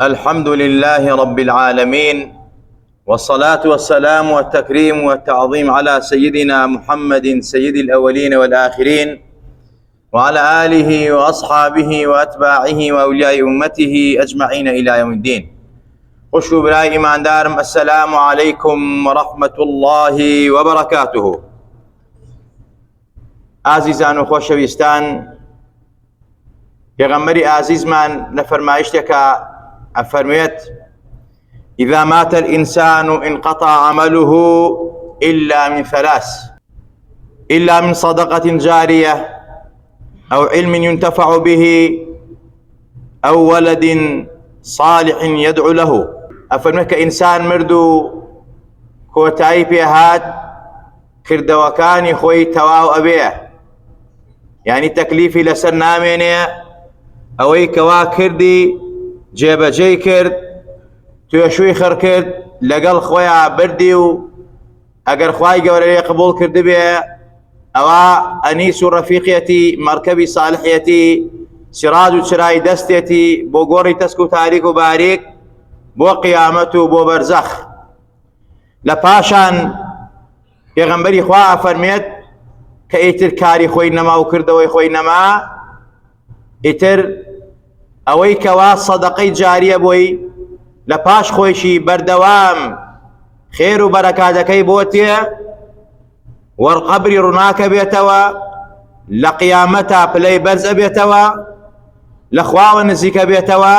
الحمد لله رب العالمين، والصلاة والسلام والتكريم والتعظيم على سيدنا محمد سيد الأولين والآخرين، وعلى آله وأصحابه وأتباعه وأولياء أمته أجمعين إلى يوم الدين. خوش برای ایماندارم، السلام عليكم ورحمة الله وبركاته. عزیزان و خۆشەویستان، پێغەمبەری عزیزمان لە فەرمایشتێکە أفرميت: إذا مات الإنسان انقطع عمله إلا من ثلاث، إلا من صدقة جارية أو علم ينتفع به أو ولد صالح يدعو له. أفرميت كإنسان مردو كوتاي بيهات كردوكاني خوي تواو أبيه، يعني تكليفي لسر نامينيه أوي كوا كردي جێبەجێی کرد، توێشووی خڕ کرد لەگەڵ خۆیان بردی و ئەگەر خوای گەورە قبول کردبێ ئەوە ئەنیس و ڕەفیقێتی مەرکەبی ساڵحێتی سیراج و چرای دەستێتی بۆ گۆڕی تەسک و تاریک و باریک بۆ قیامەت و بۆ بەرزەخ. لە پاشان پێغەمبەری خوا ئەفەرمێت کە ئیتر کاری خۆی نەما و کردەوەی خۆی نەما، ئیتر ئەوەی کەوا سەدەقەی جاریە بۆی لە پاش خۆیشی بەردەوام خێر و بەرەکاتەکەی بۆ تێ وەرقەبری ڕووناکە بێتەوە، لە قیامەتا پلەی بەرز ئەبێتەوە، لە خواوە نزیکە بێتەوە،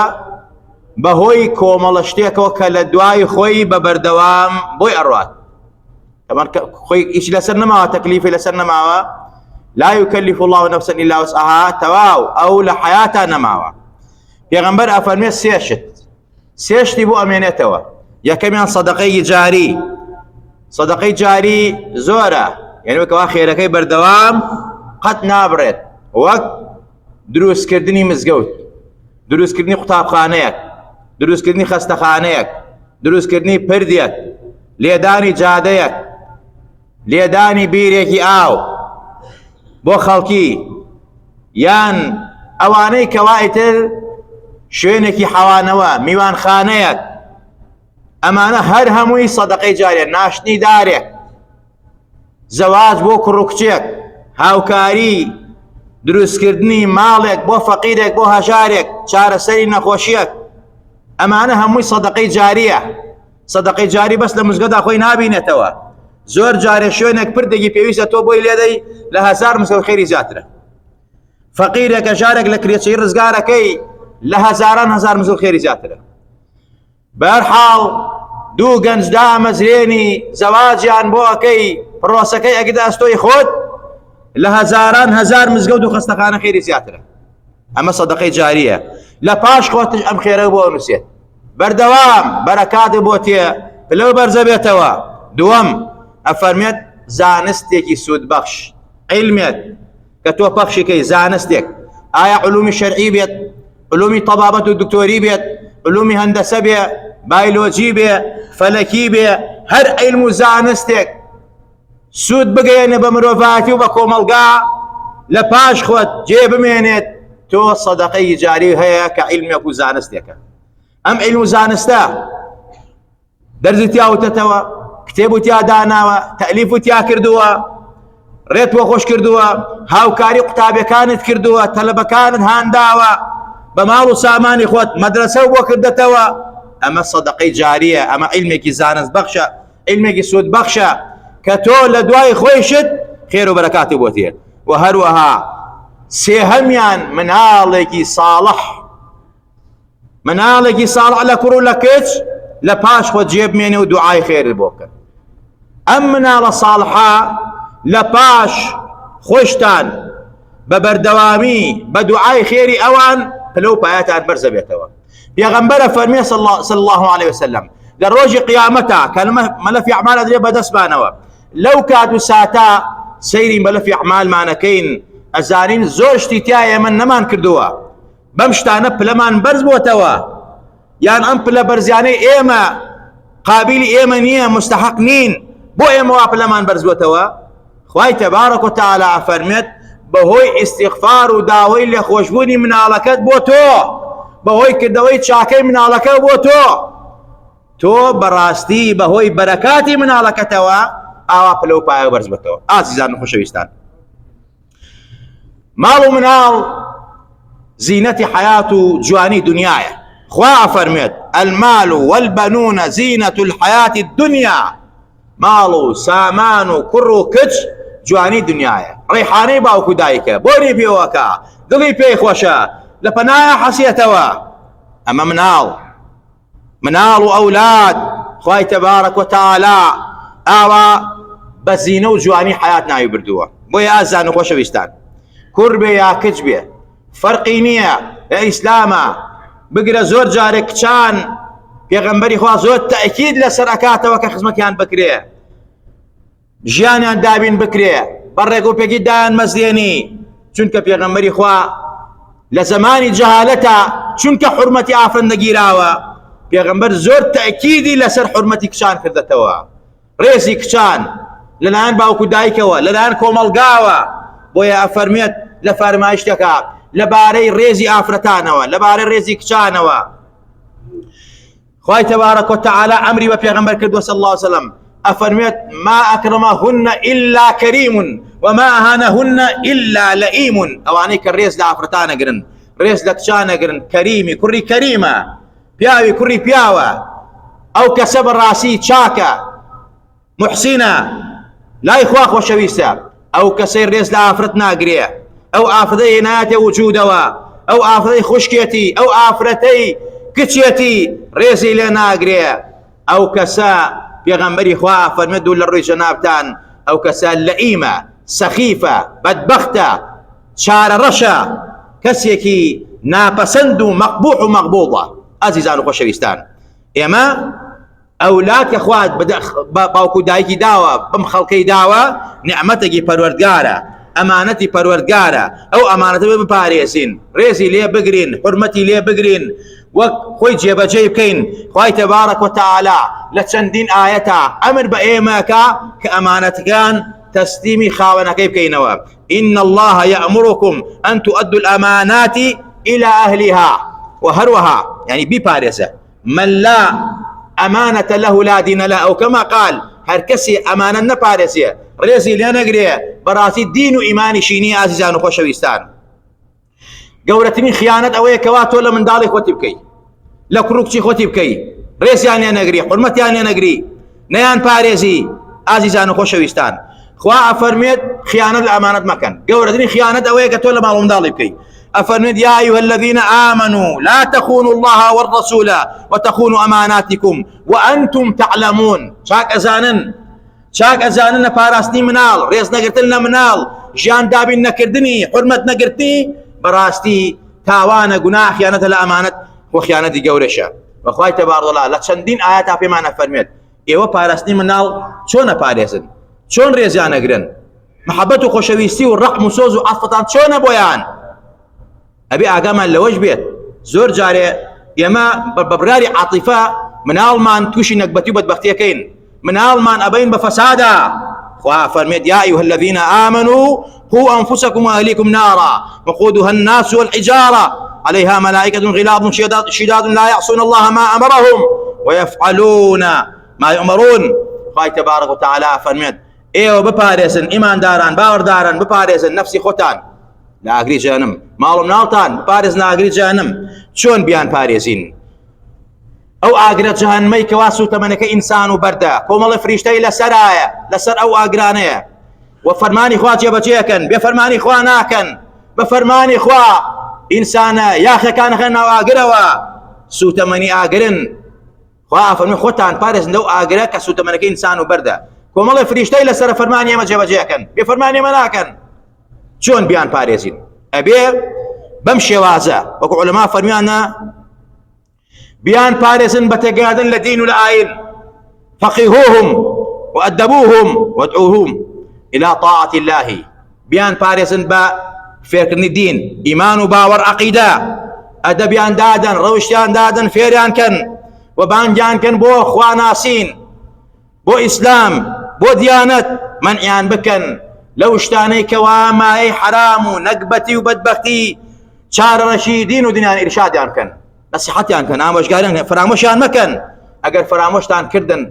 بەهۆی کۆمەڵە شتێکەوە کە لە دوای خۆی بە بەردەوام بۆی ئەڕوات. خۆی هیچ لەسەر نەماوە، تەکلیفی لەسەر نەماوە، لا يكلف الله نفسا إلا وسعها، تەواو ئەو لە حەیاتا نەماوە. پێغەمبەر ئەفەرمێت سێشتی بۆ ئەمێنێتەوە. یەکەمیان سەدەقەی جاری. سەدەقەی جاری زۆرە، یعنی وەکەوا خێرەکەی بەردەوام قەت نابڕێت، وەک دروستکردنی مزگەوت، دروستکردنی قوتابخانەیەک، دروستکردنی خەستەخانەیەک، دروستکردنی پردێک، لێدانی جادەیەک، لێدانی بیرێکی ئاو بۆ خەڵکی، یان ئەوانەی کەوایتر شوێنێکی حەوانەوە، میوانخانەیەک، ئەمانە هەر هەمووی سەدەقەی جاریە. ناشتنی دارێک، زەواج بۆ کوڕ و کچێک، هاوکاری، دروستکردنی ماڵێک بۆ فەقیرێک، بۆ هەژارێک، چارەسەری نەخۆشیەک، ئەمانە هەمووی سەدەقەی جاریە. سەدەقەی جاری بەس لە مزگەوتا خۆی نابینێتەوە. زۆر جارێ شوێنێک پردێکی پێویستە تۆ بۆی لێدەی لە هەزار مزگەوت خێری زیاترە. فەقیرێک هەژارێک لە کرێچەی ڕزگارەکەی لە هەزاران هەزار مزگەوت خێری زیاترە. بەهەرحاڵ دوو گەنج دامەزرێنی زەواجیان بۆ ئەکەی پرۆسەکەی ئەگەدا ئەستۆی خۆت لە هەزاران هەزار مزگەوت و خەستەخانە خێری زیاترە. ئەمە سەدەقەی جاریە. لە پاش خۆتش ئەم خێرە بۆ نووسێت، بەردەوام بەرەکاتێ بۆ تێ پلە بەرزە بێتەوە. دووەم ئەفەرمێت زانستێکی سوودبەخش، عیلمێت کە تۆ پەخشیکەی، زانستێک، ئایا علومی شەرعی بێت، علومی طبابەت و دکتۆری بێت، علومی هەندەسە بێ، بایۆلۆجی بێ، فەلەکی بێ، هەر عیلم و زانستێک سوود بگەێنێ بە مرۆڤایەتی و بە کۆمەڵگا، لە پاش خۆت جێ بمێنێت، تۆ سەدەقەی جاری هەیە کە عیلمێک و زانستێکە. ئەم عیلم و زانستە دەرزی تیا وتەتەوە، کتێب و تیا داناوە، تەلیف و تیا کردووە، ڕێت وە خۆش کردووە، هاوکاری قوتابیەکانت کردووە، تەلەبەکانت هانداوە، بە ماڵ و سامانی خۆت مەدرسە بۆ کردەتەوە. ئەمە سەدەقەی جاریە، ئەمە عیلمێکی زانست بەخشە، عیلمێکی سوود بەخشە کە تۆ لە دوای خۆیشت خێر و بەرەکاتی بۆ تێ. و هەروەها سێهەمیان مناڵێکی ساڵح، مناڵێکی ساڵح لە کوڕ و لە کچ لە پاش خۆت جێ بمێنێ و دوعای خێرت بۆ بکەن. ئەم مناڵە ساڵحە لە پاش خۆشتان بە بەردەوامی بە دوعای خێری ئەوان پلە و پایەتان بەرزە بێتەوە. پێغەمبەرە فەرمێ صلی الله عليه وسلم لە ڕۆژی قیامەتا کە مەلەفی ئەعمال ئەدرێ بەدەستمانەوە، لەو کات و ساتە سەیری مەلەفی ئەعمالمانەکەین، ئەزانین زۆر شتی تیا ئێمە نەمان کردووە، بەم شتانە پلەمان بەرز بۆتەوە، یان ئەم پلە بەرزیانەی ئێمە قابلی ئێمە نییە، مستحق نین، بۆ ئێمە وا پلەمان بەرز بۆتەوە. خوای تەبارەک و تەعالا ئەفەرمێت بەهۆی ئیستیغفار و داوای لێخۆشبوونی مناڵەکەت بۆ تۆ بەهۆی کردەوەی چاکەی مناڵەکە بۆ تۆ بەڕاستی بەهۆی بەرەکاتی مناڵەکەتەوە ئاوا پلە و پایە بەرز بێتەوە. ئازیزان و خۆشەویستان، ماڵ و مناڵ زینەتی حیات و جوانی دنیایە. خوا ئەفەرمێت المال والبنون زینة الحیاة الدنیا، ماڵ و سامان و کوڕ و کچ جوانی دنیایە، ڕێحانەی باوکو دایکە، بۆنی پێوەکە، دڵی پێی خۆشە، لە پەنایە حەسیەتەوە. ئەمە مناڵ و ئەولاد خوای تەبارەک و تەعالا ئاوا بە زینە و جوانی حیات ناوی بردووە. بۆیە ئازان و خۆشەویستان، کوڕ بێ یا کچ بێ فەرقی نییە لە ئیسلامە. بگرە زۆر جارێک کچان پێغەمبەری خوا زۆر تەئکید لەسەر ئەکاتەوە کە خزمەتیان بکرێ، ژیانیان دابین بکرێ، بەڕێک و پێکی دایان مەزلێنی، چونکە پێغەمبەری خوا لە زمانی جەهالەتە چونکە حورمەتی ئافرەت نەگیراوە، پێغەمبەر زۆر تەئکیدی لەسەر حورمەتی کچان کردەتەوە، ڕێزی کچان لەلایەن باوکو دایکەوە، لەلایەن کۆمەڵگاوە. بۆیە ئەفەرمێت لە فەرمایشتەکە لەبارەی ڕێزی ئافرەتانەوە، لەبارەی ڕێزی کچانەوە، خوای تەبارەک و تەعالا ئەمری بە پێغەمبەر کردووە صلی الله علیه وسلم، ئەفەرمێت ما ئەکرەمەهن إلا کەریم وما ئەهانەهن إلا لئیم. ئەوانەی کە ڕێز لە ئافرەتانەگرن، ڕێز لە کچانەگرن، کەریمی کوڕی کەریمە، پیاوی کوڕی پیاوە، ئەو کەسە بەڕاستی چاکە محسینە لای خوا خۆشەویستە، ئەو کەسەی ڕێز لە ئافرەت ناگرێ، ئەو ئافرەتەی هێنایەتە وجودەوە، ئەو ئافرەتەی خوشکێتی، ئەو ئافرەتەی کچێتی ڕێزی لێ ناگرێ، ئەو کەسە پێغەمبەری خوا فەرمێت دوو لە ڕووی جەنابتان ئەو کەسە لەئیمە، سەخیفە، بەدبەختە، چارەڕەشە، کەسێکی ناپەسەند و مەقبوح و مەقبوڵە. ئازیزان و خۆشەویستان، ئێمە ئەولاد کە خوا باوکو دایکی داوە بم خەڵکەی داوە نعمەتێکی پەروەردگارە، ئەمانەتی پەروەردگارە، ئەو ئەمانەتە بپارێزین، ڕێزی لێ بگرین، حورمەتی لێ بگرین، وەک خۆی جێبەجێ بکەین. خوای تەبارەک و تەعالا لە چەندین ئاەتە ئەمر بە ئێمەکە کە ئەمانەتەکان تەسلیمی خاوەنەکەی بکەینەوە. إن الله يأمركم أن تؤدوا الأمانات إلى أهلها، وهروها يعني بپارێزە، من لا أمانة له لا دين له، أو كما قال هەر کەسی ئەمانە نەپارێزێ، ڕێزی لێ نەگرێ، بەڕاستی دین و ئیمانی شینی. ئازیزان و خۆشەویستان، گەورەترین خیانەت ئەوەیە کەوا تۆ لە منداڵی خۆتی بکەی، لە کوڕکچی خۆتی بکەی، ڕێزیان لێ نەگری، حورمەتیان لێ نەگری، نەیان پارێزی. ئازیزان و خۆشەویستان، خوا ئەفەرمێت خیانەت لە ئەمانەت مەکەن. گەورەترین خیانەت ئەوەیە کە تۆ لە ماڵ و منداڵی بکەی. أفرمت يا أيها الذين آمنوا لا تخونوا الله والرسول وتخونوا أماناتكم وأنتم تعلمون. چاک أزانن پاراستنی منال، ڕێز نەگرتن لە منال، ژیان دابین نەکردنی، حورمەت نەگرتنی، بەڕاستی تاوانە، گوناه، خیانەتە لە ئەمانەت و خیانەتی گەورەشە. وەخوای تەبارەکەوتەعالا لە چەندین ئاەتا پێمان ئەفەرمێت ئێوە پاراستنی مناڵ چۆن ئەپارێزن، چۆن ڕێزیان ئەگرن، محەبەت و خۆشەویستی و ڕەحم و سۆز و عەتفەتان چۆنە بۆیان. ئەبێ ئاگامان لەوەش بێت زۆر جارێ ئێمە بەبراری عاتیفە مناڵمان تووشی نەکبەتی و بەدبەختیەکەین، مناڵمان ئەبەین بە فەسادە. خوا فەرمێت يا أيها الذين آمنوا قوا أنفسكم وأهليكم نارا وقودها الناس والحجارة عليها ملائكة غلاظ شداد لا يعصون الله ما أمرهم ويفعلون ما يؤمرون. خوای تبارک و تعالی فەرمێت ئێوە بپارێزن، ئیمانداران باوەڕداران بپارێزن نەفسی خۆتان لە ئاگری جەهەنەم، ماڵ و مناڵتان بپارێزن لە ئاگری جەهەنەم. چۆن بیان پارێزین؟ ئەو ئاگرە جەهەنەمەی کەوا سوتەمەنەکە ئینسان و بەردە کۆمەڵی فریشتەی لەسەرایە، لەسەر ئەو ئاگرانەیە، و فەرمانی خوا جێبەجێکەن، بێ فەرمانی خوا ناکەن، بە فەرمانی خوا ئینسانە یاخەکانەکەن ناو ئاگرەوە، سوتەمەنی ئاگرن. خوا فەرمی خۆتان پارێزن لەو ئاگرە کە سوتەمەنەکە ئینسان و بەردە، کۆمەڵی فریشتەی لەسەر فەرمانی ئێمە جێبەجێکەن، بێ فەرمانی ئێمە ناکەن. چۆن بیان پارێزین؟ ئەبێ بەم شێوازە وەکو عولەما فەرمیانە بیان پارێزن بە تێگەیاندن لە دین و لە ئاین، فەقیهوهم وأدبوهم وادعوهم إلى طاعة الله. بیان پارێزن بە فێرکردنی دین، ئیمان و باوەڕ، عەقیدە، ئەدەبیان دادەن، ڕەوشتیان دادەن، فێریان کەن و بانگیان کەن بۆ خواناسین، بۆ ئیسلام، بۆ دیانەت، مەنعیان بکەن لەو شتانەی کەوا مایەی حرام و نەکبەتی و بەدبەختی چارەڕەشی دین و دنیان ئیرشادیان کەن. نصيحتيان كان ئامۆژگاریان فرامۆشیان مەکەن ئەگەر فرامۆشتان کردن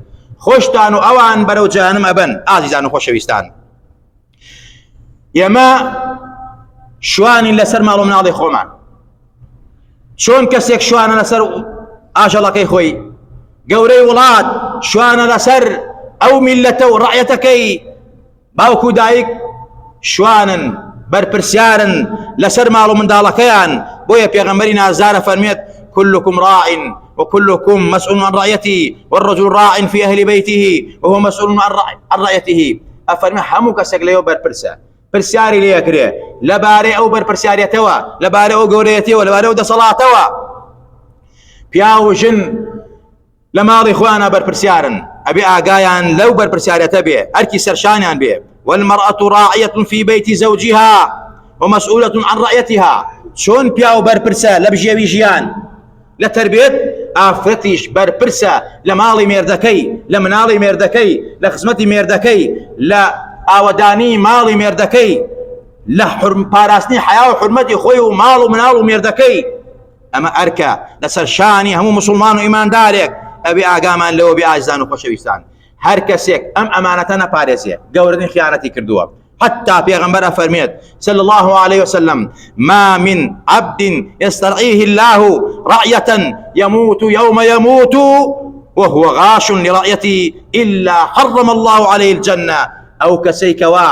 خۆشتان و ئەوان بەرەو جەهەنەم ئەبەن. ئازیزان و خۆشەویستان، ئێمە شوانین لەسەر ماڵ و مناڵی خۆمان. چۆن کەسێک شوانە لەسەر ئاژەڵەکەی خۆی، گەورەی وڵات شوانە لەسەر ئەو میلەتە و ڕەعیەتەکەی، باوکو دایک شوانن بەرپرسیارن لەسەر ماڵ و منداڵەکەیان. بۆیە پێغەمبەری نازدارە فەرمێت كلكم راع وكلكم مسؤول عن رعيته والرجل راع في أهل بيته وهو مسؤول عن رعيته. أفرمي هەموو کەسێک لەوێ بەرپرسە، پرسیاری لێکرێ لەبارەی ئەو بەرپرسیارەتەوە، لەبارەی ئەو گەورەیەتیەوە، لەبارەی ئەو دەسەڵاتەوە. پیا و ژن لە ماڵی خۆیانە بەرپرسیارن، ئەبێ ئاگایان لەو بەرپرسیارەتە بێ، ئەرکی سەرشانیان بێ. والمرأة راعية في بيت زوجها ومسؤولة عن رعيتها. چۆن پیا و بەرپرسە لە بژێوی ژیان، لە تربێت ئافرەتیش بەرپرسە لە ماڵی مێردەکەی، لە مناڵی مێردەکەی، لە خزمەتی مێردەکەی، لە ئاوەدانی ماڵی مێردەکەی، لە پاراستنی حیا و حرمەتی خۆی و ماڵ و مناڵ و مێردەکەی. ئەمە ئەرکە لەسەر شانی هەموو مسلمان و ئیماندارێک. ئەبێ ئاگامان لەوە بێ ئازیزان و خۆشەویستان. هەر کەسێک ئەم ئەمانەتە نەپارێزێ گەورەترین خیانەتی کردووە. حتى پیغمبر فرمید صلى الله عليه وسلم: ما من عبد يسترعيه الله رعية يموت يوم يموت وهو غاش لرعيته إلا حرم الله عليه الجنة. أو كسيكوا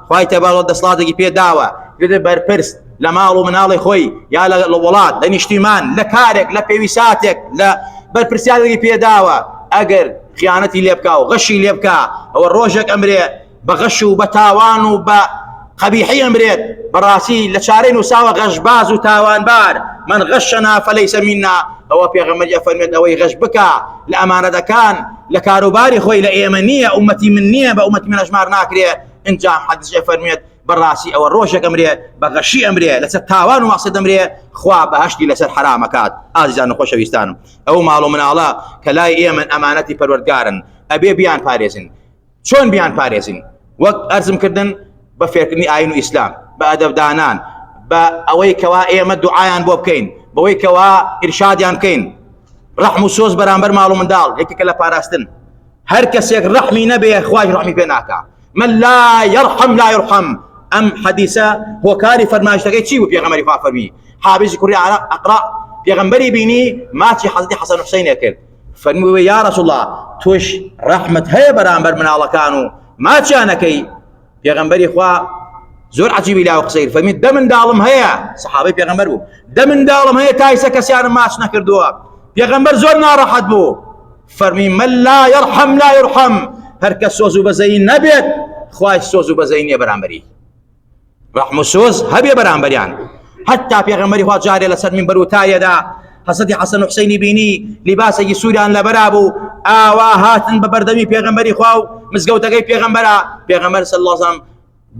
خوای تبارك دەسڵاتێکی پێداوە گرێ بەرپرس لە ماڵ و مناڵی خۆی یا لە وڵات، لە نیشتیمان، لە کارێک، لە پێویستاتێک، لە بەرپرسیارێکی پێداوە، ئەگەر خیانەتی لێ بکا و غەشی لێ بکا، ئەوە ڕۆژێک ئەمرێ بغش و بتاوان و بقبيحي امريت براسي لشارين وساوى غشباز وتاوان بار. من غشنا فليس منا. هو بيغمر فرميت اوي غش بكا لامانه كان لكاروباري خوي لايمنيه امتي منيه بامتي من اجمار ناكريه انجام حدث فرميت براسي او الروشك امريه بغشي امريه لتاوان ومقصد امريه خوا بهشتي لسر حرامكات. عزيزان خوشويستان، او مالو من الله كلاي ايمن امانتي پروردگارن ابي بيان باريزن. چۆن بیان پارێزین؟ وەک ئەرزم کردن بە فێرکردنی ئاین و ئیسلام، بە ئەدەبدانان، بە ئەوەی کەوا ئێمە دوعایان بۆ بکەین، بەوەی کەوا ئیرشادیان بکەین. ڕەحم و سۆز بەرامبەر ماڵ و منداڵ یەکێکە لە پاراستن. هەر کەسێک ڕەحمی نەبێ خوای ڕەحمی پێ ناکا. من لا يرحم لا يرحم. ئەم حەدیسە هۆکاری فەرمایشتەکەی چی بوو؟ پێغەمبەری خوا فەرمی حابیزی کوڕی ئەقرا پێغەمبەری بینی ماچی حەزەتی حەسەن و حوسەینێ کرد، فەرمووی یا رەسوڵ الله توش ڕەحمت هەیە بەرامبەر مناڵەکان و ماچیانەکەی؟ پێغەمبەری خوا زۆر عەجیبی لاوە قسەی فەرمی دە منداڵم هەیە، سەحابەی پێغەمبەر بوو، دە منداڵم هەیە تایسە کەسیانم ماچ نەکردووە. پێغەمبەر زۆر ناڕەحەت بوو، فەرمی من لا يرحم لا يرحم. هەر کەس سۆز و بەزەیی نەبێت خوای سۆز و بەزەیی نییە بەرامبەری. ڕەحم و سۆز هەبێ بەرامبەریان. حتا پێغەمبەری خوا جارێ لەسەر مینبەر و تایەدا حەزەتی حەسەن و حوسەینی بینی لیباسێکی سووریان لەبەرا بوو، ئاوا هاتن بە بەردەمی پێغەمبەری خوا و مزگەوتەکەی پێغەمبەرە. پێغەمبەر صلی الله علیه وسلم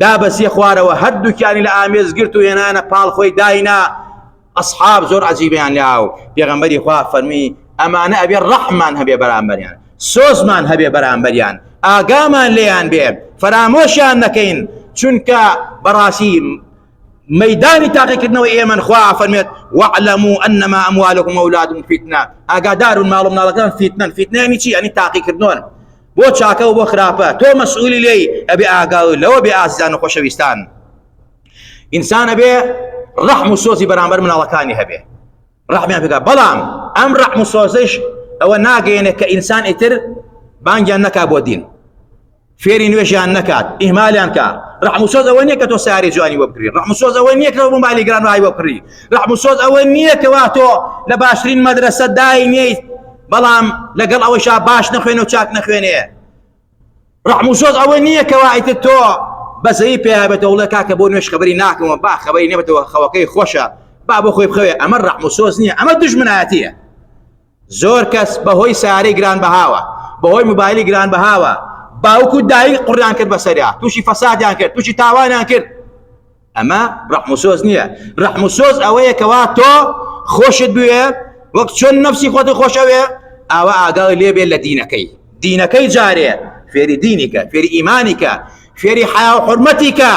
دابەسیە خوارەوە، هەردووکیانی لە ئامێز گرت و هێنانە پاڵ خۆی داینا. ئەسحاب زۆر عەجیبیان لاو. پێغەمبەری خوا فەرمی ئەمانە ئەبێ ڕەحمان هەبێ بەرامبەریان، سۆزمان هەبێ بەرامبەریان، ئاگامان لێیان بێ، فەرامۆشیان نەکەین، چونکە بەڕاستی ميداني تاقيكرنا وإيمن خوا فرميت واعلموا أنما أموالكم وأولادكم فتنة. أقدار المال من الله فتنة. فتنة يعني شيء يعني تاقيكرنون بو شاكا وبو خرافة تو مسؤولي لي أبي أقاو لو أبي أعزان وخوشويستان. إنسان أبي رحم السوزي برامبر من الله كان يهبه رحم يعني بلام أم رحم السوزيش أو ناقينك كإنسان إتر بانجي أنك أبو دين فێری نوێژیان نەکات، ئیهمالیان کات. ڕەحم و سۆز ئەوە نییە کە تۆ سیارەی جوانی وە بکڕی، ڕەحم و سۆز ئەوە نییە کە مۆبایلی گرانوایی وە بکڕی، ڕەحم و سۆز ئەوە نییە کەوا تۆ لە باشترین مەدرسە داینیت بەڵام لەگەڵ ئەوەیشا باش نەخوێنێ و چاک نەخوێنێ. ڕەحم و سۆز ئەوە نییە کەوا ئیتر تۆ بەزەیی پێ هەبێتەوە وڵێ کاکە بۆ نوێژ خەبەری ناکەمەوە، با خەبەری نەبێتەوە خەوەکەی خۆشە با بۆ خۆی بخەوێ. ئەمە ڕەحم و سۆز نییە، ئەمە دوژمنایەتیە. زۆر کەس بەهۆی سیارەی گرانبەهاوە، بەهۆی مۆبایلی گرانبەهاوە باوکو دایک قڕیان کرد بەسەریا، تووشی فەسادیان کرد، تووشی تاوانیان کرد. ئەمە ڕەحم و سۆز نییە. ڕەحم و سۆز ئەوەیە کەوا تۆ خۆشت بوێ وەک چۆن نەفسی خۆتی خۆشەوێ ئاوا ئاگاڵی لێ بێت لە دینەکەی. دینەکەی جارێ فێری دینیکە، فێری ئیمانیکە، فێری حیا و حورمەتیکە،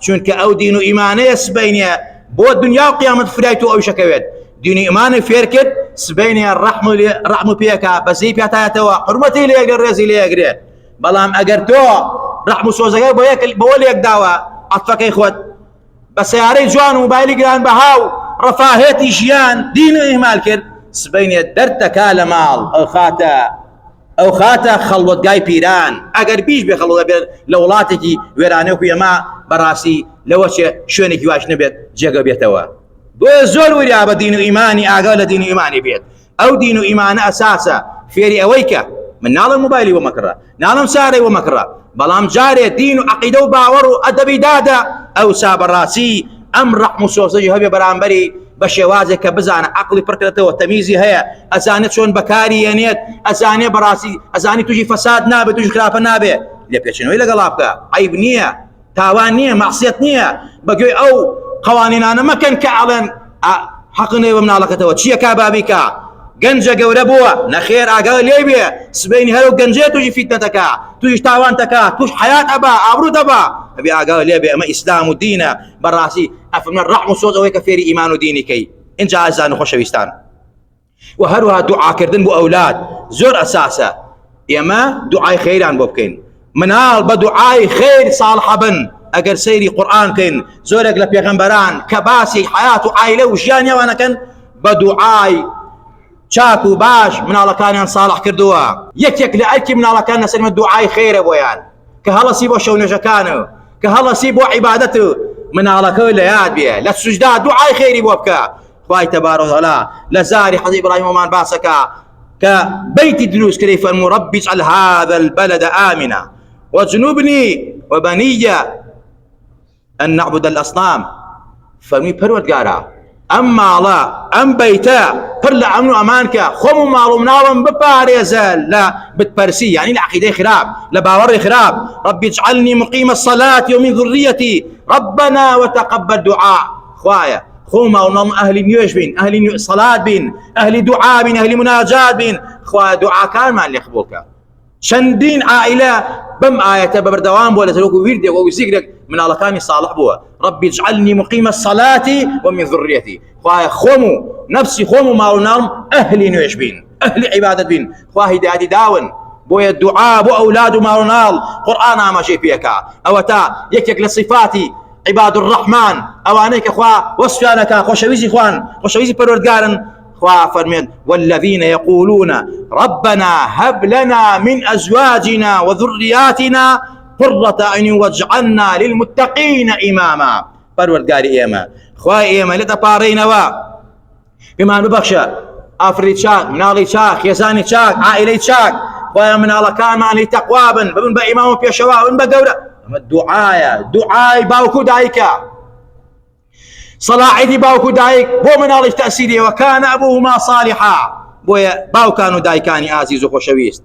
چونکە ئەو دین و ئیمانەیە سبەینە بۆ دنیا و قیامەت فرای تۆ ئەویشەکەوێت. دینی ئیمانی فێر کرد سبەینێ ڕەحم و پێکا بەزەی پێتایەتەوە حورمەتی لێگەر ڕێزی لێگرێت بەڵام ئەگەر تۆ ڕەحم و سۆزەکەی بەوە لێکداوە عەتفەکەی خۆت بە سیارەی جوان و مۆبایلی گران بەها و ڕەفاهێتی ژیان دین و ئیهمال کرد سبەینێ دەردەکا لە ماڵ ئەو خاتە خەڵوەتگای پیران ئەگەر بیش بێ خەڵوەت بێت لە وڵاتێکی وێرانەوەکو ئێمە بەڕاستی لەوە شوێنێکی واش نەبێت جێگە بێتەوە بۆیە زۆر وریا بە دین و ئیمانی ئاگا لە دین و ئیمانی بێت ئەو دین و ئیمانە ئەساسە فێری ئەوەی کە من ناڵم موبایلی وە مەکڕە ناڵم سارەی وە مەکڕە بەڵام جارێ دین و عەقیدە و باوەڕ و ئەدەبی دادا ئەوسا بەڕاستی ئەم ڕەحم و سۆزەی هەبێ بەرامبەری بە شێوازێک کە بزانە عەقڵی پڕکرێتەوە تەمیزی هەیە ئەزانێت چۆن بەکاری هێنێت ئەزانێ بەڕاستی ئەزانی تووشی فەساد نابێت تووشی خراپە نابێت لێ پێچینەوەی لەگەڵا بکە عیب نییە تاوان نییە مەعسیەت نییە بەگوێی ئەو قوانینانە مەکەن کە ئەڵێن حەقنێ بە مناڵەکەتەوە چییە کا بابیکە گەنجە گەورە بووە نەخێر ئاگا لێ بێ سبەینی هەرو گەنجێ تووشی فیتنەتەکە تووش تاوان تەکە تووش حیات ئەبا ئابڕوو دەبا ئەبێ ئاگا لێ بێ ئەمە ئیسلام و دینە بەڕاستی ئەفەرمێن ڕەحم و سۆز ئەوەی کە فێری ئیمان و دینیکەی اینجا ئازان و خۆشەویستان و هەروەها دوعاکردن بۆ ئەولاد زۆر ئەساسە ئێمە دوعای خەیران بۆ بکەین مناڵ بە دوعای خەیر ساڵحە بن ئەگەر سەیری قورئان کەین زۆرێک لە پێغەمبەران کە باسی حیات و عایلە و ژیانیەوانەکەن بە دوعای چاک و باش مناڵەکانیان ساڵح کردووە یەکێک لە ئەرکی مناڵەکان لەسەرمە دوعای خەیرە بۆیان کە هەڵەسی بۆ شەو نوێژەکانە کە هەڵەسی بۆ عیبادەت و مناڵەکە لە یاد بێ لە سوجدا دوعای خەیری بۆ بکە خوای تەبارەک و تەعالا لە زاری حەزی ئیبراهیمەمان باسەکە کە بەیتی دروست کردی فەرموو رەبی اجعل هذا البلد آمنا واجنبني وبني أن نعبد الأصنام فەرمووی پەروەردگارە ئەم ماڵە ئەم بەیتە پڕ لە ئەمن و ئەمانکە خۆم و ماڵ و مناڵم بپارێزە لە بتپەرسی یعنی لە عەقیدەی خراپ لە باوەڕی خراپ ربي اجعلني مقيم الصلاة ومن ذريتي ربنا وتقبل دعاء خوایە خۆم ماڵ و مناڵم ئەهلی نوێژ بین ئەهلی سەڵات بین ئەهلی دوعا بین ئەهلی مناجات بین خوایە دوعاکانمان لێ قبوڵکە چەندین عائلە بەم ئاەتە بەبەردەوام بووە لە تەلۆک و ویردێک و زیکرێک مناڵەکانی ساڵح بووە ربي اجعلني مقيم الصلاة ومن ذريتي خوایە خۆم و نەفسی خۆم و ماڵ و مناڵم ئەهلی نوێژ بین ئەهلی عیبادەت بین خوا هیدایەتی داون بۆیە دوعا بۆ ئەولاد و ماڵ و مناڵ قورئان ئاماژەی پێکا ئەوە تا یەکێک لە صفاتی عباد الرحمن ئەوانەی کە خوا وەصفیانەکە خۆشەویستی خوان خۆشەویستی پەروەردگارن خوا فەرمێن والذين يقولون ربنا هب لنا من أزواجنا وذرياتنا قرة أعين واجعلنا للمتقين إماما پەروەردگاری ئێمە خوای ئێمە لێتە پاڕێینەوە پێمان ببەخشە ئافرەتی چاک مناڵی چاک خێزانی چاک عائلەی چاک خوایە مناڵەکانمانی تەقوا بن ببن بە ئیمام و پێشەوا بن بە گەورە ئەمە دوعایە دوعای باوکو دایکە صلاحیتی باوکو دایک بۆ مناڵیش تەسیریەوە کانە ئەبوهما صالحا بۆیە باوکان و دایکانی ئازیز و خۆشەویست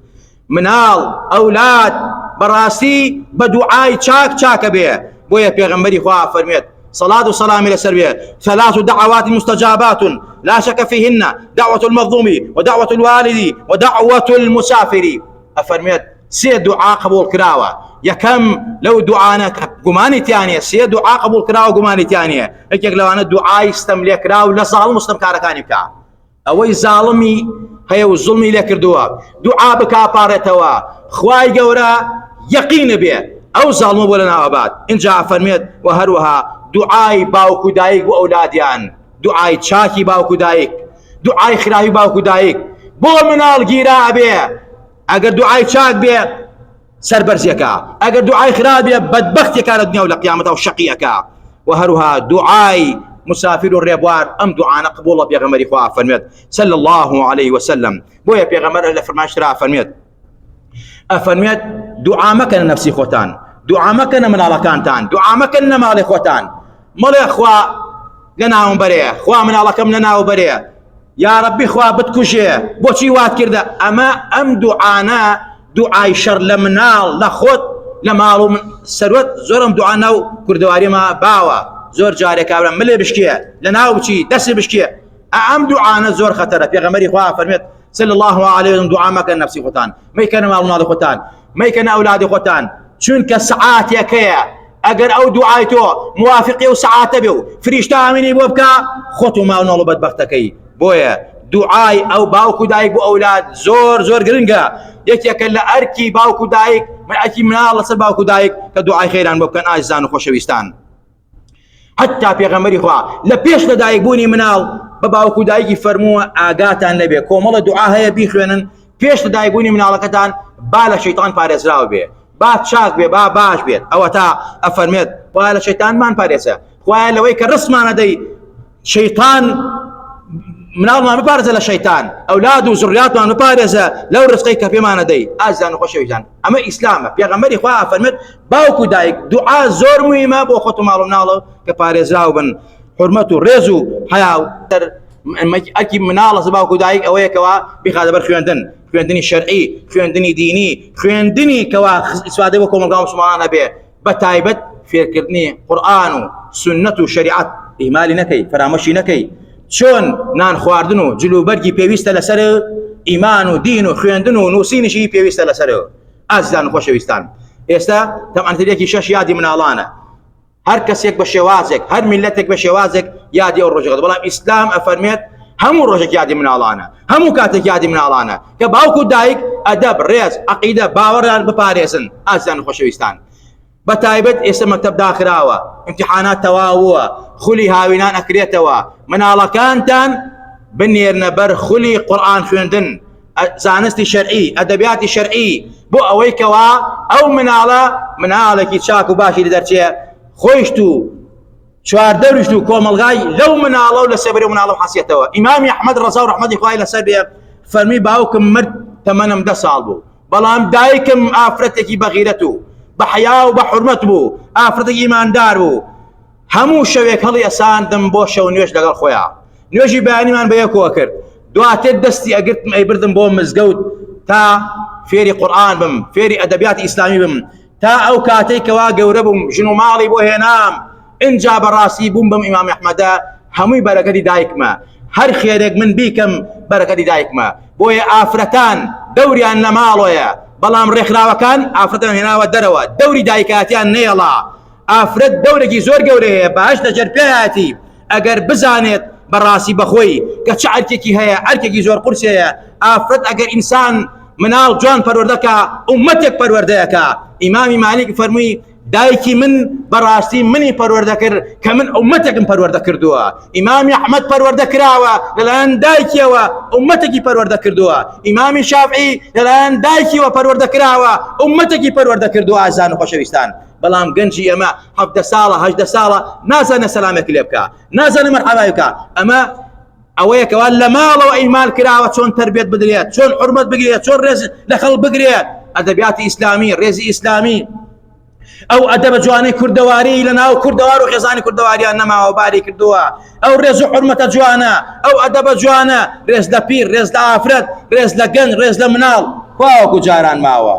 مناڵ ئەولاد بەڕاستی بە دوعای چاک چاکە بێ بۆیە پێغەمبەری خوا فەرمێت صلاة وسلام لەسەر بێ ثلاث دعوات مستجابات لا شك فيهن دعوة المظلوم ودعوة الوالد ودعوة المسافر أفرميت سي دعاء قبول كراوة يكم لو دعانا قماني تانية سي دعاء قبول كراوة قماني تانية هيك لو أنا دعاء استملي كراوة لظالم استمكار كاني بكا أوي ظالمي هي والظلمي لكردوا دعاء بكا بارتوا خواي قورا يقين به أو ظالم ولنا أباد إن جاء فرميت وهروها دعاي باوكو دايك وأولاديان دعاي چاكي باوكو دايك دعاي خراوي باوكو دايك بو منال گيرا بيه اگر دعاي چاك بيه سربرزيكا اگر دعاي خراوي بيه بدبختيكا لدنيا ولقيامتا وشقيكا وهروها دعاي مسافر الريبوار ام دعانا قبول بيغمري خواه فرميت صلى الله عليه وسلم بويا بيغمر اللي فرماش ترى فرميت افرميت دعاء مكن نفسي خوتان دعاء مكن من على كانتان دعاء مكن مالي خوتان مالي اخوة لنا وبريه خوا من الله كم لنا وبريه يا ربي خوا بتكوشي بوشي وات كرده اما ام دعانا دعاي شر لمنال لخوت لمالو من سروت زورم دعانا كردواري ما باوا زور جاري كابرا ملي بشكيه لنا وبشي دس بشكيه ام دعانا زور خطره في غمري خوا فرميت صلى الله عليه وسلم دعاء ما كان نفسي خوتان ما كان مالنا خوتان ما كان اولادي خوتان چونك ساعات يكيا ئەگەر ئەو دوعای تۆ موافقی و سەعاتە بێ و فریشتە ئامینی بۆ بکە خۆت و ماو ناڵ و بەدبەختەکەی. بۆیە دوعای ئەو باوک و دایک بۆ ئەولاد زۆر گرنگە. یەکێکە لە ئەرکی باوک و دایک من ئەرکی مناڵ لەسەر باوک و دایک کە دوعای خێران بۆ بکەن ئازیزان و خۆشەویستان. حتا پێغەمبەری خوا لە پێش لە دایکبوونی مناڵ بە باوک و دایکی فەرمووە ئاگاتان لەبێ کۆمەڵە دوعا هەیە بیخوێنن پێش لە دایکبوونی مناڵەکەتان با لە شەیطان پارێزراوە بێ، با چاک بێ، با باش بێت. ئەوە تا ئەفەرمێت خوایە لە شەیطانمان پارێزە، خوایە لەوەی کە ڕستمانە دەی شەیطان مناڵمان بپارێزە لە شەیطان، ئەولاد و زوڕیاتمان بپارێزە لەو ڕزقەی کە پێمانە دەی. ئازیزان و خۆشەویستان ئەمە ئیسلامە. پێغەمبەری خوا ئەفەرمێت باوک و دایک دوعا زۆر موهیمە بۆ خۆت و ماڵ و مناڵە کە پارێزراو بن. حورمەت و ڕێز و حیا و ئەرکی مناڵ لەسەر باوک و دایک ئەوەیەکەوە بیخاتە بەر خوێندنی شەرعی، خوێندنی دینی، خوێندنی کەوا ئیسفادەی بۆ کۆمەلگا موسڵمانانە بێ، بە تایبەت فێرکردنی قورئان و سنەت و شەریعەت ئیهمالی نەکەی، فەرامۆشی نەکەی. چۆن نان خواردن و جلوبەرگی پێویستە لەسەر ئیمان و دین و خوێندن و نووسینیشی پێویستە لەسەرەوە. ئازیزان و خۆشەویستان ئێستا تەمەنترێکی شەش یادی مناڵانە. هەر کەسێک بە شێوازێک، هەر میلەتێک بە شێوازێک یادی ئەو ڕۆژەکە، بەڵام ئیسلام ئەفەرمێت هەموو ڕۆژێک یادی مناڵانە، هەموو کاتێک یادی مناڵانە کە باوک و دایک ئەدەب، ڕێز، عەقیدە، باوەڕیان بپارێزن. ئازیزان و خۆشەویستان بە تایبەت ئێستا مەکتەب داخراوە، ئیمتیحانات تەواوە، خولی هاوینان ئەکرێتەوە، مناڵەکانتان بنێرنە بەر خولی قورئان خوێندن، زانستی شەرعی، ئەدەبیاتی شەرعی، بۆ ئەوەی کەوا ئەو مناڵێکی چاک و باشی لە دەرچێ خۆیشت و چواردەوریشت و کۆمەلگای لەو مناڵە و لە سێبەری مناڵە حەسیەتەوە. ئیمامی ئەحمەد ڕەزا و ڕەحمەتی خوای لەسەر بێ فەرمی باوکم مرد تەمەنم 10 ساڵ بوو، بەڵام دایکم ئافرەتێکی بەغیرەت و بە حیا و بە حورمەت بوو، ئافرەتێکی ئیماندار بوو. هەموو شەوێک هەڵی ئەساندم بۆ شەو نوێژ لەگەڵ خۆیان، نوێژی بەیانیمان بەیەکەوە کرد، دواتر دەستی ئەگرتم ئەیبردم بۆ مزگەوت تا فێری قورئان بم، فێری ئەدەبیاتی ئیسلامی بم، تا ئەو کاتەی کەوا گەورە بووم ژن و ماڵی بۆ هێنام. اینجا بەڕاستی بووم بم ئیمامی ئەحمەدە هەمووی بەرەکەتی دایکمە، هەر خێرێک من بیکەم بەرەکەتی دایکمە. بۆیە ئافرەتان دەوریان لە ماڵۆیە، بەڵام ڕێکخراوەکان ئافرەتان هێناوە دەرەوە، دەوری دایکاتیان نێڵا. ئافرەت دەورێکی زۆر گەورەیە، باش دەجەر پێهاتی ئەگەر بزانێت بەڕاستی بەخۆی کە چ ئەرکێکی هەیە، ئەرکێکی زۆر قورسەیە. ئافرەت ئەگەر ئینسان مناڵ جوان پەروەردەکە ئومەتێک پەروەردەیەکە. ئیمامی مالیک فەرمووی دایکی من بەڕاستی منی پەروەردە کرد کە من ئومەتێکم پەروەردە کردووە. ئیمامی ئەحمەد پەروەردە کراوە لەلایەن دایکیەوە ئومەتێکی پەروەردە کردووە. ئیمامی شافعی لەلایەن دایکیەوە پەروەردە کراوە ئومەتێکی پەروەردە کردووە. ئازیزان و خۆشەویستان بەڵام گەنجی ئەمە 17 ساڵە 18 ساڵە نازانە سەلامێک لێ بکە، نازانە مەرحەبای بکە. ئەمە ئەوەیەکەوە لە ماڵەوە ئیمال کراوە چۆن تەربیەت بدرێت، چۆن حورمەت بگرێت، چۆن ڕێز لە خەڵک بگرێت. ئەدەبیاتی ئیسلامی، ڕێزی ئیسلامی، ئەو ئەدەبە جوانەی کوردەواری لە ناو کوردەوار و خێزانی کوردەواریان نەماوە باری کردووە. ئەو ڕێز و حورمەتە جوانە، ئەو ئەدەبە جوانە، ڕێز لە پیر، ڕێز لە ئافرەت، ڕێز لە گەنج، ڕێز لە مناڵ خواوەکو جاران ماوە.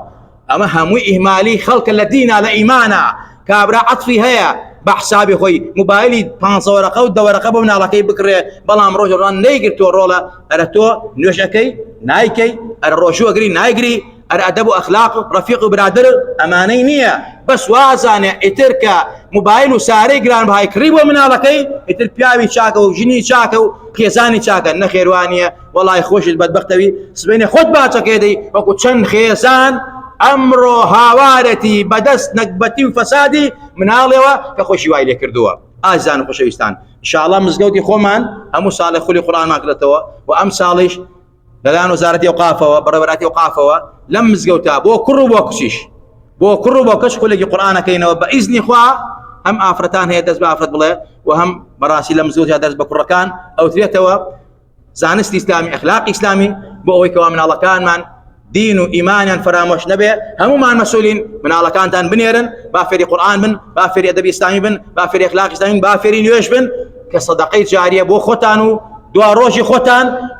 ئەمە هەمووی ئیهمالی خەڵکە لە دینە، لە ئیمانە. کابرا عەتفی هەیە بە حسابی خۆی موبایلی 5 وەرەقە و 2 وەرەقە بۆ مناڵەکەی بکڕێ، بەڵام ڕۆژەڕۆژان نەیگرتووە ڕۆڵە. ئەرە تۆ نوێژەکەی نایکەی، ئەرە ڕۆژوو ئەگری نایگری، ئەرە ئەدەب و ئەخلاق و ڕەفیق و برادر ئەمانەی نییە. بەس وازانێ ئیتر کە موبایل و سارەی گرانبەهای کڕی بۆ مناڵەکەی ئیتر پیاوی چاکە و ژنی چاکە و خێزانی چاکە نەخێوانیە. وەڵای خۆشت بەدبەختەوی سبەینێ خۆت باچەکێ دەی وەکو چەند خێزان ئەمڕۆ هاوارەتی بەدەست نەکبەتی و فەسادی مناڵێەوە کە خۆشی وای لێ کردووە. ئازیزان و خۆشەویستان ئینشاءڵڵا مزگەوتی خۆمان هەموو ساڵێ خولی قورئانمان کردێتەوە و ئەم ساڵیش لەلایەن وەزارەتی ئەوقافەوە بەڕێوەبەراتی ئەوقافەوە لەم مزگەوتە بۆ کوڕ و بۆ کچیش، بۆ کوڕ و بۆ کەچ خولێکی قورئانەکەینەوە بە ئیزنی خوا. هەم ئافرەتان هەیە دەست بە ئافرەت بڵێ و هەم بەڕاستی لە مزگەوتیا دەست بە کوڕەکان ئەوترێتەوە زانستی ئیسلامی، ئەخلاقی ئیسلامی، بۆ ئەوەی کەوا مناڵەکانمان دین و ئیمانیان فرامۆش نەبێ. هەمومان مەسئولین، مناڵەکانتان بنێرن، با فێری قورئان بن، با فێری ئەدەبی ئیسلامی بن، با فێری ئەخلاقی ئیسلامی بن، با فێری نوێژ بن کە سەدەقەی جاریە بۆ خۆتان و دوا ڕۆژی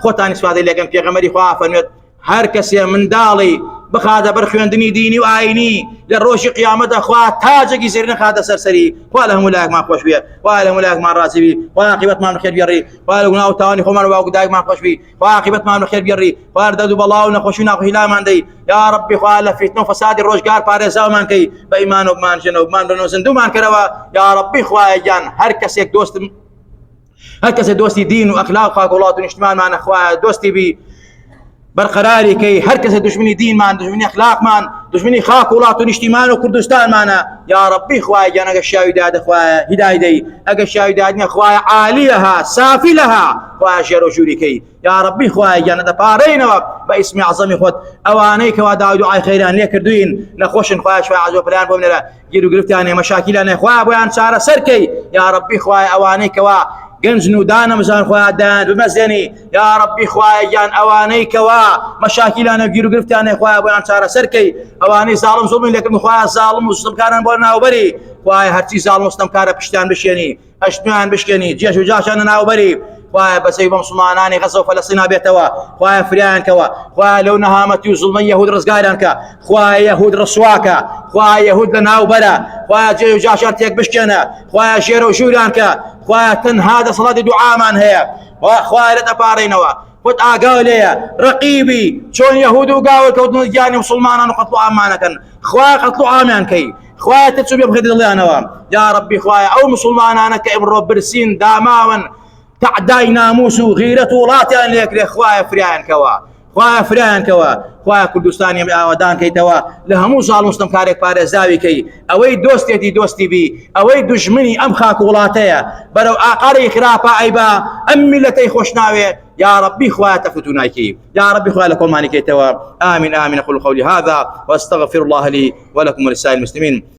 خۆتان ئیسفادەی لەکەن. پێغەمبەری خوا فەرمێت هەر کەسێ منداڵی بخاتە بەر خوێندنی دینی و ئاینی لە ڕۆژی قیامەتە خوا تاجێکی زێری نەخاتە سەرسەری خوا لە هەموو لایەکمان خۆش بێ خوا لە هەموو لایەکمان ڕازی بی خوا عاقبەتمان بەخێر بێڕی خوا لە گوناه و تاوانی خۆمان و باوک و دایکمان خۆش بی خوا عاقبەتمان بەخێر بێڕی خوا لە دەرد و بەڵا و نەخۆشی و ناخۆشی لامان دەی یا ربی خوا لە فتنە و فەسادی ڕۆژگار پارێزاومان کەی بە ئیمان و بمان ژنە و بمان بنەوە زیندومان کەرەوە یا ربی خوایە گیان هەر کەسێک دۆستی دین و ئەخلاق خاک وڵات و نیشتمانمانە خوایە دۆستی بی برقراری کەی هەر کەسە دژمنی دینمان دژمنی ئەخلاقمان دژمنی خاک وڵات و نیشتیمان و کوردستانمانە یا ربی خوایە گیان ئەگە شیاوی دادە خوایە هیدای دەی ئەگە شیاوی دادنە خوایە عالیەها سافی لەها خوایە ژێر و ژووری کەی یا ربی خوایە گیان دەپارڕینەوە بە ئیسمی عەزەمی خۆت ئەوانەی کەوا داوای دوعای خەیران لێ کردوین نەخۆشن خوایە شفای عەجز و پەلایان بۆ بنێرە گیر و گرفتیان هەیە مەشاکیلان هەیە خوایە بۆیان چارەسەر کەی یا ربی خوایە ئەوانەی کەوا گەنج و دانەمزان خۆیان دایان بمەزێنی یا ربی خوایە گیان ئەوانەی کەوا مەشاکیلانە گیر و گرفتیان هەیە خوایە بۆیان چارەسەر کەی ئەوانەی زاڵم زوڵمی لێکردن خوایە زاڵم و ستەمکاران بۆ ناوبەری خوایە هەرچی زاڵم و ستەمکارە پشتیان بشێنی ئەشتیان بشکێنی جێش و جاشان ناوبەری خوایە بەسەی بەم مسلمانانی غەزە و فەلەستینا بێتەوە خوایە فریان کەوە خوایە لەو نەهامەتی و زوڵمەی یەهود ڕزگاریان کە خوایە یەهود ڕسواکە خوایە یەهود لە ناوبەرە خوایە جێ و جاشان تێک بشکێنە خوایە ژێرە و ژووریان کە خوایە تەنها دەسەڵاتی دوعامان هەیە خوایە لە دەپارڕینەوە خۆت ئاگاو لێیە ڕەقیبی چۆن یەهود و گاوە کەوتنە گیانی مسلمانان و قەتڵ و عامانەکەن خوایە قەتڵ و عامیان کەی خوایە تەچوو بێ بخەیتە دڵیانەوە یا ربی خوایە ئەو مسلمانانە کە ئێمڕۆ برسین داماون تعدای ناموس و غیرەت و وڵاتیان لێکرێ خوایە فریان کەوە خوایە فریان کەوە خوایە کوردستانی ئەم ئاوادان کەیتەوە لە هەموو زاڵم و ستەمکارێک پارێزاوی کەی ئەوەی دۆستێتی دۆستی بی ئەوەی دژمنی ئەم خاک و وڵاتەیە بەرەو ئاقارەی خراپە ئەیبا ئەم میلەتەی خۆش ناوێ يا ربي خويا تفتونايكي يا ربي خويا لكم ماني كيتوا آمين آمين أقول قولي هذا وأستغفر الله لي ولكم ولسائر المسلمين.